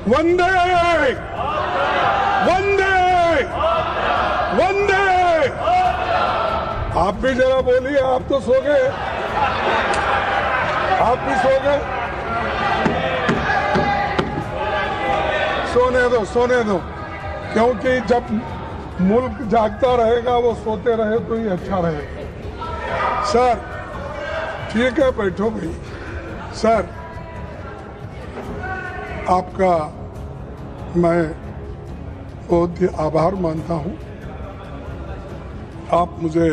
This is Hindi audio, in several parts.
वंदे वंदे वंदे। आप भी जरा बोलिए, आप तो सो गए, आप भी सो गए। सोने दो, क्योंकि जब मुल्क जागता रहेगा वो सोते रहे तो ही अच्छा रहेगा। सर ठीक है, बैठो भाई। सर आपका मैं बहुत ही आभार मानता हूं। आप मुझे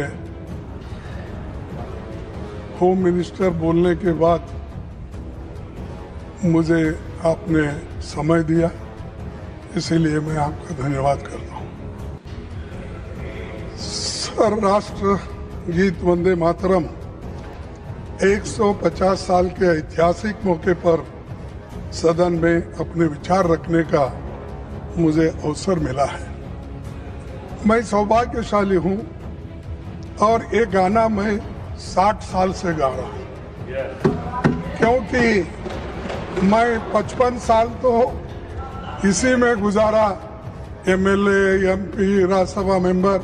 होम मिनिस्टर बोलने के बाद मुझे आपने समय दिया, इसीलिए मैं आपका धन्यवाद करता हूं। सर, राष्ट्र गीत वंदे मातरम 150 साल के ऐतिहासिक मौके पर सदन में अपने विचार रखने का मुझे अवसर मिला है। मैं सौभाग्यशाली हूं और ये गाना मैं 60 साल से गा रहा हूं, क्योंकि मैं 55 साल तो इसी में गुजारा, एमएलए, एमपी, राज्यसभा मेंबर।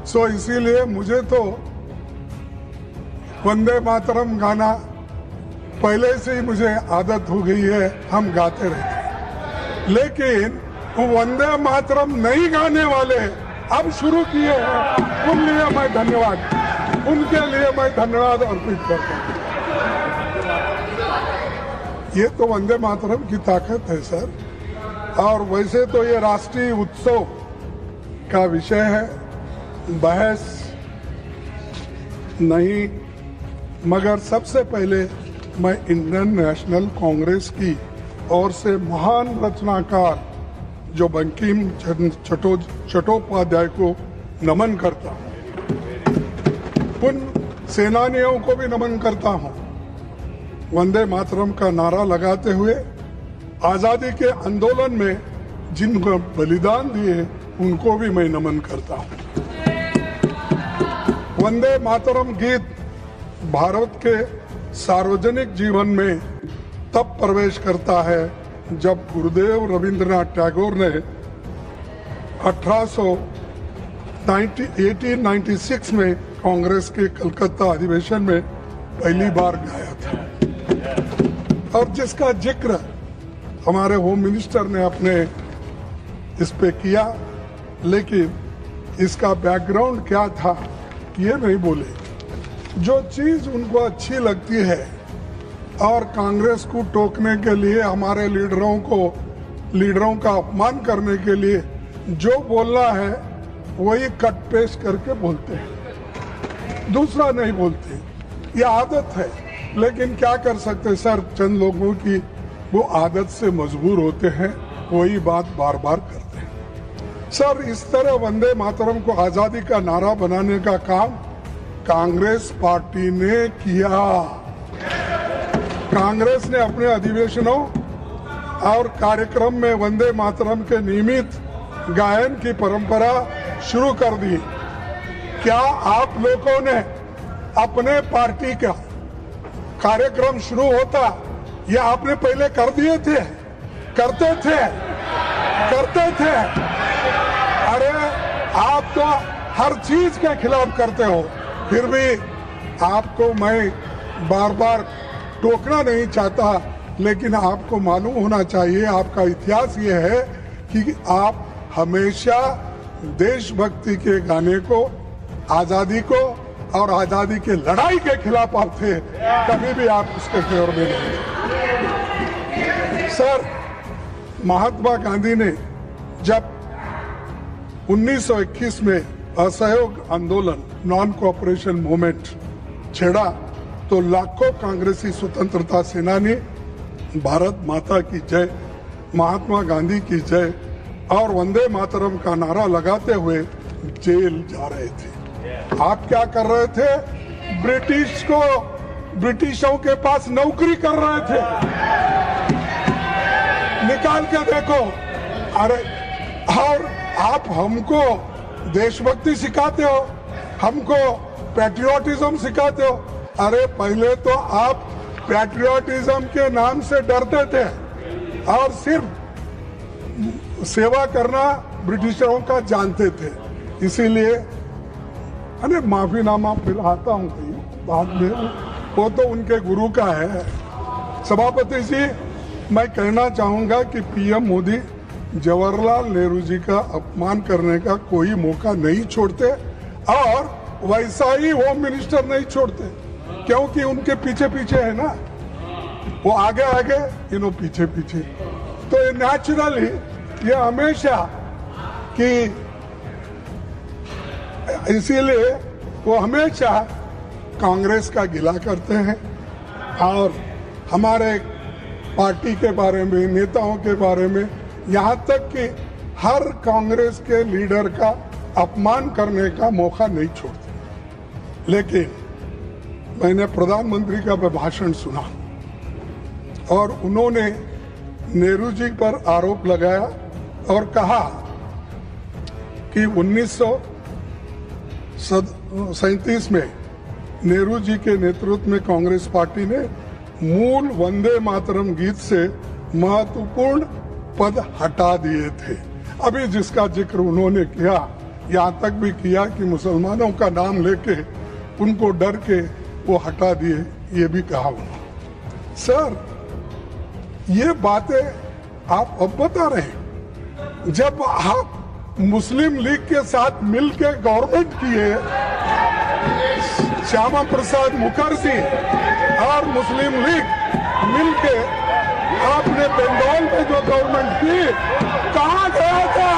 सो इसीलिए मुझे तो वंदे मातरम गाना पहले से ही मुझे आदत हो गई है, हम गाते रहते। लेकिन वंदे मातरम नहीं गाने वाले अब शुरू किए हैं, उनके लिए मैं धन्यवाद अर्पित करता हूँ। ये तो वंदे मातरम की ताकत है सर। और वैसे तो ये राष्ट्रीय उत्सव का विषय है, बहस नहीं, मगर सबसे पहले मैं इंडियन नेशनल कांग्रेस की ओर से महान रचनाकार जो बंकिम चट्टोपाध्याय को नमन करता हूँ, उन सेनानियों को भी नमन करता हूँ। वंदे मातरम का नारा लगाते हुए आजादी के आंदोलन में जिनको बलिदान दिए उनको भी मैं नमन करता हूँ। वंदे मातरम गीत भारत के सार्वजनिक जीवन में तब प्रवेश करता है जब गुरुदेव रविंद्रनाथ टैगोर ने 1896 में कांग्रेस के कलकत्ता अधिवेशन में पहली बार गाया था, और जिसका जिक्र हमारे होम मिनिस्टर ने अपने इस पे किया, लेकिन इसका बैकग्राउंड क्या था ये नहीं बोले। जो चीज उनको अच्छी लगती है और कांग्रेस को टोकने के लिए, हमारे लीडरों का अपमान करने के लिए जो बोलना है वही कट पेस्ट करके बोलते हैं, दूसरा नहीं बोलते। ये आदत है, लेकिन क्या कर सकते सर, चंद लोगों की वो आदत से मजबूर होते हैं, वही बात बार बार करते हैं। सर, इस तरह वंदे मातरम को आजादी का नारा बनाने का काम कांग्रेस पार्टी ने किया। कांग्रेस ने अपने अधिवेशनों और कार्यक्रम में वंदे मातरम के नियमित गायन की परंपरा शुरू कर दी। क्या आप लोगों ने अपने पार्टी का कार्यक्रम शुरू होता, ये आपने पहले कर दिए थे? करते थे। अरे आप तो हर चीज के खिलाफ करते हो, फिर भी आपको मैं बार बार टोकना नहीं चाहता, लेकिन आपको मालूम होना चाहिए, आपका इतिहास ये है कि आप हमेशा देशभक्ति के गाने को, आजादी को और आजादी के लड़ाई के खिलाफ आप थे, कभी भी आप उसके फेवर में नहीं। सर, महात्मा गांधी ने जब 1921 में असहयोग आंदोलन, नॉन कोऑपरेशन मूवमेंट छेड़ा, तो लाखों कांग्रेसी स्वतंत्रता सेनानी भारत माता की जय, महात्मा गांधी की जय और वंदे मातरम का नारा लगाते हुए जेल जा रहे थे। आप क्या कर रहे थे? ब्रिटिशों के पास नौकरी कर रहे थे। निकाल के देखो। अरे, और आप हमको देशभक्ति सिखाते हो, हमको पैट्रियोटिज्म सिखाते हो। अरे, पहले तो आप पैट्रियोटिज्म के नाम से डरते थे और सिर्फ सेवा करना ब्रिटिशरों का जानते थे, इसीलिए अरे माफीनामा पिलाता हूँ कहीं बाद में, वो तो उनके गुरु का है। सभापति जी, मैं कहना चाहूंगा कि पीएम मोदी जवाहरलाल नेहरू जी का अपमान करने का कोई मौका नहीं छोड़ते और वैसा ही होम मिनिस्टर नहीं छोड़ते, क्योंकि उनके पीछे पीछे है ना, वो आगे आगे इन्हों पीछे पीछे, तो नेचुरली ये हमेशा कि इसीलिए वो हमेशा कांग्रेस का गिला करते हैं और हमारे पार्टी के बारे में, नेताओं के बारे में, यहाँ तक कि हर कांग्रेस के लीडर का अपमान करने का मौका नहीं छोड़ते। लेकिन मैंने प्रधानमंत्री का भाषण सुना और उन्होंने नेहरू जी पर आरोप लगाया और कहा कि 1937 में नेहरू जी के नेतृत्व में कांग्रेस पार्टी ने मूल वंदे मातरम गीत से महत्वपूर्ण पद हटा दिए थे। अभी जिसका जिक्र उन्होंने किया, यहाँ तक भी किया कि मुसलमानों का नाम लेके उनको डर के वो हटा दिए, ये भी कहा उन्होंने। सर, ये बातें आप अब बता रहे हैं, जब आप मुस्लिम लीग के साथ मिलकर गवर्नमेंट किए, श्यामा प्रसाद मुखर्जी और मुस्लिम लीग मिलके आपने बंगाल में जो गवर्नमेंट की, कहाँ गया था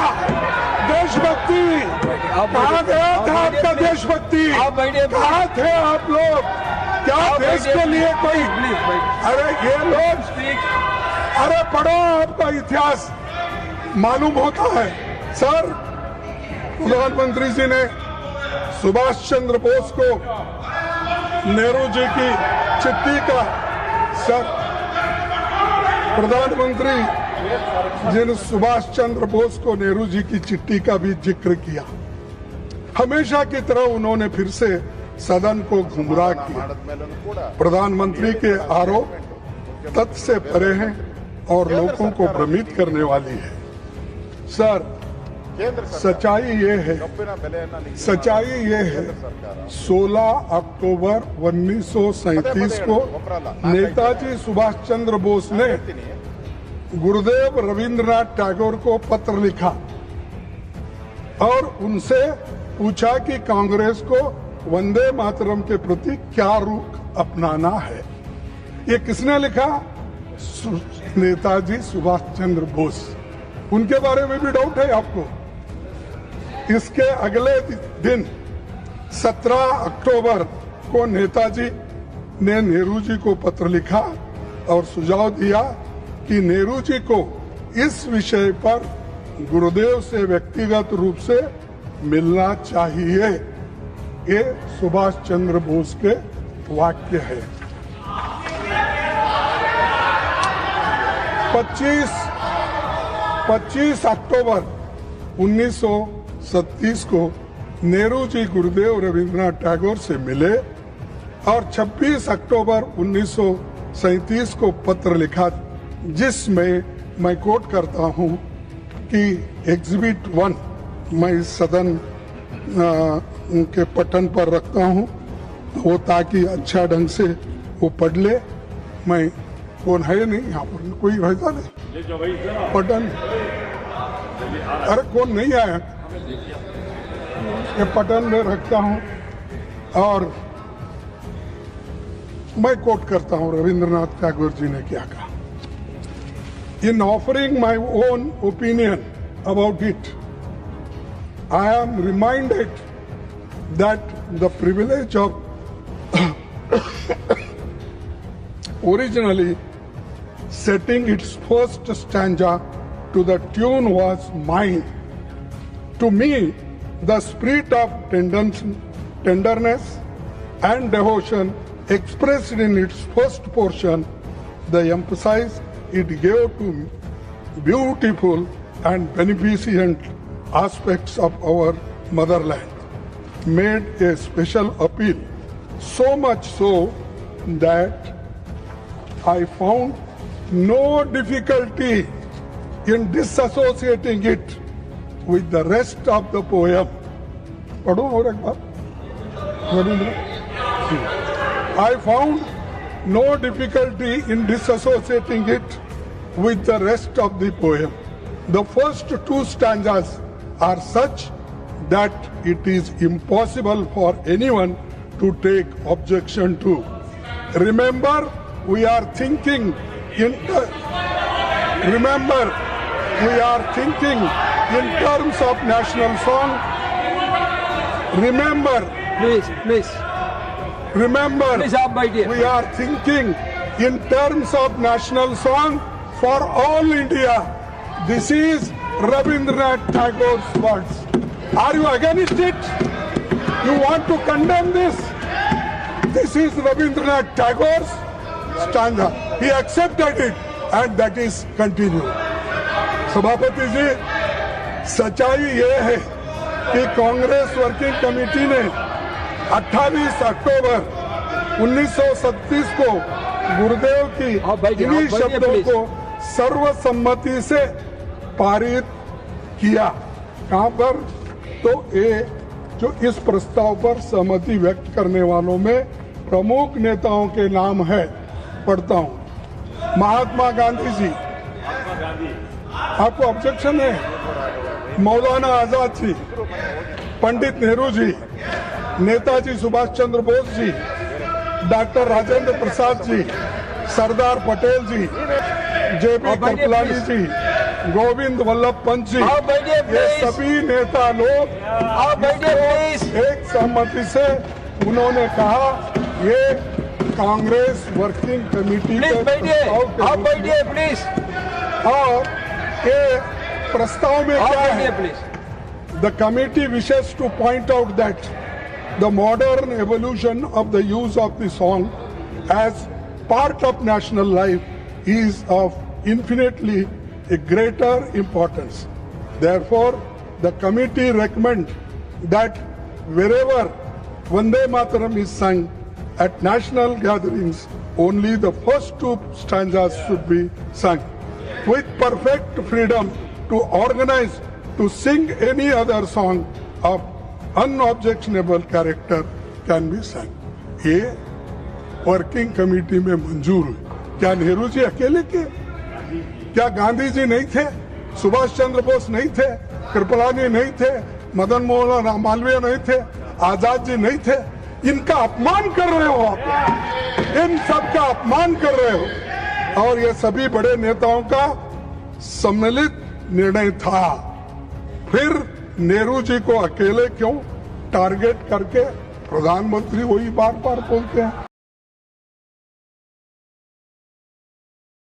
देशभक्ति? कहाँ गया था आपका देशभक्ति? कहाँ थे आप लोग? क्या देश के लिए कोई? अरे ये लोग, अरे पढ़ो, आपका इतिहास मालूम होता है। सर, प्रधानमंत्री जी ने सुभाष चंद्र बोस को नेहरू जी की चिट्ठी का, सर प्रधानमंत्री जी ने सुभाष चंद्र बोस को नेहरू जी की चिट्ठी का भी जिक्र किया। हमेशा की तरह उन्होंने फिर से सदन को गुमराह किया। प्रधानमंत्री के आरोप तथ्य से परे हैं और लोगों को भ्रमित करने वाली है। सर, सच्चाई ये है, 16 अक्टूबर 1937 को नेताजी सुभाष चंद्र बोस ने गुरुदेव रविंद्रनाथ टैगोर को पत्र लिखा और उनसे पूछा कि कांग्रेस को वंदे मातरम के प्रति क्या रुख अपनाना है। ये किसने लिखा? नेताजी सुभाष चंद्र बोस। उनके बारे में भी डाउट है आपको? इसके अगले दिन 17 अक्टूबर को नेताजी ने नेहरू जी को पत्र लिखा और सुझाव दिया कि नेहरू जी को इस विषय पर गुरुदेव से व्यक्तिगत रूप से मिलना चाहिए। ये सुभाष चंद्र बोस के वाक्य है। 25 अक्टूबर 1937 को नेहरू जी गुरुदेव रविंद्रनाथ टैगोर से मिले और 26 अक्टूबर 1937 को पत्र लिखा, जिसमें मैं कोट करता हूं कि एग्जिबिट 1 मैं इस सदन के पटन पर रखता हूं, वो ताकि अच्छा ढंग से वो पढ़ ले। मैं कौन है नहीं यहाँ पर, कोई रहता नहीं पटन, अरे कौन नहीं आया, ये पटन में रखता हूं और मैं कोट करता हूं रविंद्रनाथ टैगोर जी ने क्या कहा। In offering my own opinion about it, I am reminded that the privilege of originally setting its first stanza to the tune was mine. To me, the spirit of tenderness and devotion expressed in its first portion, the emphasis it gave to beautiful and beneficent aspects of our motherland, made a special appeal, so much so that I found no difficulty in disassociating it with the rest of the poem. पढ़ो और एक बार. I found no difficulty in disassociating it with the rest of the poem. The first two stanzas are such that it is impossible for anyone to take objection to. Remember, we are thinking in terms of national song. Remember, Please, आप बैठिए. we are thinking in terms of national song for all India. This is Rabindranath Tagore's words. Are you against it? You want to condemn this? This is Rabindranath Tagore's stanza. He accepted it and that is continued. सभापति जी, सच्चाई ये है कि कांग्रेस वर्किंग कमेटी ने 28 अक्टूबर 1937 को गुरुदेव की इन्हीं शब्दों को सर्वसम्मति से पारित किया. कहां पर? तो ये जो इस प्रस्ताव पर सहमति व्यक्त करने वालों में प्रमुख नेताओं के नाम है, पढ़ता हूं. महात्मा गांधी जी, आपको ऑब्जेक्शन है? मौलाना आजाद जी, पंडित नेहरू जी, नेताजी सुभाष चंद्र बोस जी, डॉक्टर राजेंद्र प्रसाद जी, सरदार पटेल जी, जेपी कृपलानी जी, गोविंद वल्लभ पंत जी, ये सभी नेता लोग एक सहमति से उन्होंने कहा ये कांग्रेस वर्किंग कमेटी के प्रस्ताव के और ये प्रस्ताव में क्या है? The committee wishes to point out that the modern evolution of the use of the song as part of national life is of infinitely a greater importance. Therefore, the committee recommends that wherever Vande Mataram is sung at national gatherings, only the first two stanzas should be sung. With perfect freedom to organize to sing any other song of unobjectionable character can be sung. ये वर्किंग कमेटी में मंजूर हुई. क्या नेहरू जी अकेले के? क्या गांधी जी नहीं थे? सुभाष चंद्र बोस नहीं थे? कृपलानी नहीं थे? मदन मोहन मालवीय नहीं थे? आजाद जी नहीं थे? इनका अपमान कर रहे हो आप. इन सब का अपमान कर रहे हो. और ये सभी बड़े नेताओं का सम्मिलित निर्णय था. फिर नेहरू जी को अकेले क्यों टारगेट करके प्रधानमंत्री वही बार बार बोलते हैं?